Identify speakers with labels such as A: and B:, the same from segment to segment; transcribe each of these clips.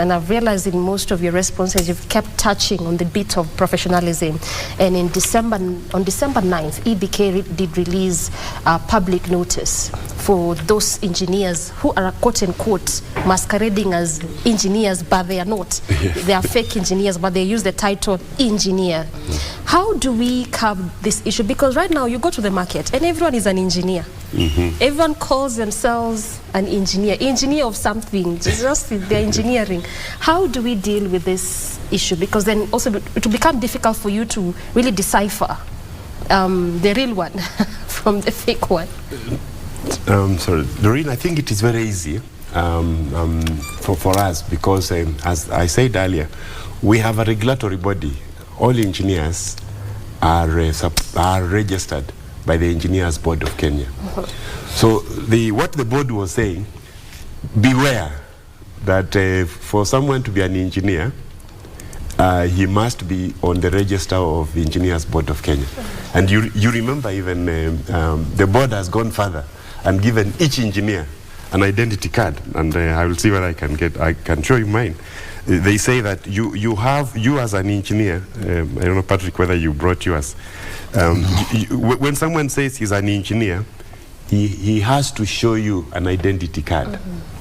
A: And I've realized in most of your responses, you've kept touching on the bit of professionalism. And on December 9th, EBK did release a public notice for those engineers who are, quote unquote, masquerading as engineers, but they are not. They are fake engineers, but they use the title engineer. How do we curb this issue? Because right now you go to the market and everyone is an engineer. Everyone calls themselves an engineer of something, just they're engineering. How do we deal with this issue? Because then also it will become difficult for you to really decipher the real one from the fake one.
B: Sorry, Doreen, I think it is very easy for us because, as I said earlier, we have a regulatory body. All engineers are registered by the Engineers Board of Kenya. So what the board was saying, beware that for someone to be an engineer, he must be on the register of the Engineers Board of Kenya. And you remember even the board has gone further and given each engineer an identity card. And I will see what I can show you mine. They say that you as an engineer, I don't know, Patrick, whether you brought yours. When someone says he's an engineer, he has to show you an identity card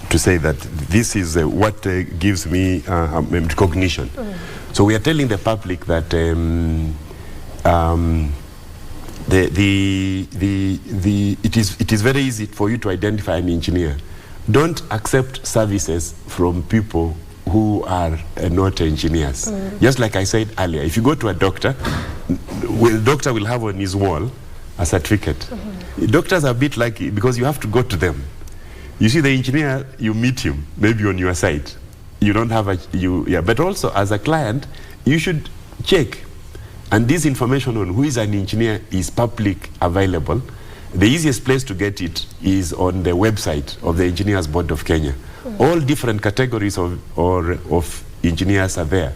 B: to say that this is what gives me recognition. So we are telling the public that it is very easy for you to identify an engineer. Don't accept services from people who are not engineers. Just like I said earlier, if you go to a doctor, the doctor will have on his wall a certificate. Doctors are a bit like, because you have to go to them. You see, the engineer, you meet him, maybe on your site. You don't have but also as a client, you should check. And this information on who is an engineer is public available. The easiest place to get it is on the website of the Engineers Board of Kenya. All different categories of engineers are there.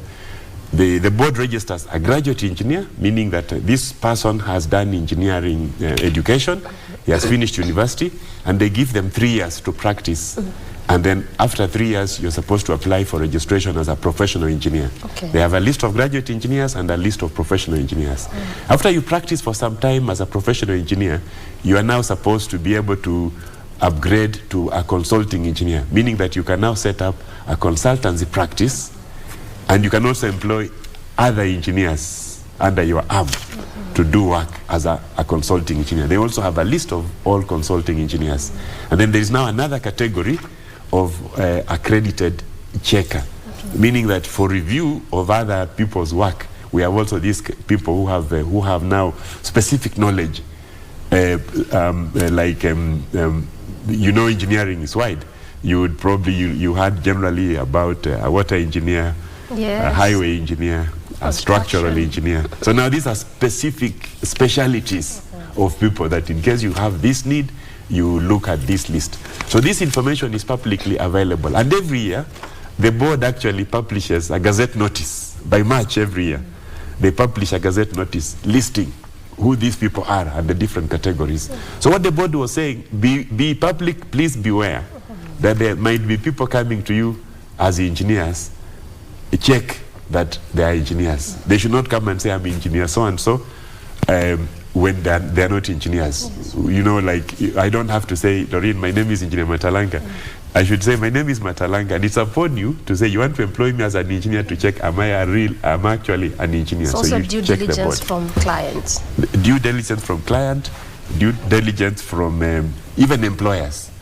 B: The board registers a graduate engineer, meaning that this person has done engineering education, he has finished university, and they give them 3 years to practice. And then after 3 years, you're supposed to apply for registration as a professional engineer. They have a list of graduate engineers and a list of professional engineers. After you practice for some time as a professional engineer, you are now supposed to be able to upgrade to a consulting engineer, meaning that you can now set up a consultancy practice, and you can also employ other engineers under your arm to do work as a consulting engineer. They also have a list of all consulting engineers. And then there is now another category of accredited checker, meaning that for review of other people's work, we have also these people who have now specific knowledge, you know, engineering is wide. You would probably, you heard generally about a water engineer, a highway engineer, a structural engineer. So now these are specific specialities of people that in case you have this need, you look at this list. So this information is publicly available. And every year, the board actually publishes a gazette notice. By March every year, they publish a gazette notice listing who these people are and the different categories. So what the board was saying, be public, please beware that there might be people coming to you as engineers. Check that they are engineers. They should not come and say, I'm engineer so-and-so, when they're not engineers. You know, like, I don't have to say, Doreen, my name is Engineer Matalanga. I should say, my name is Matalanga, and it's upon you to say, you want to employ me as an engineer to check, am actually an engineer?
A: So also due diligence from clients.
B: Due diligence from client, due diligence from even employers.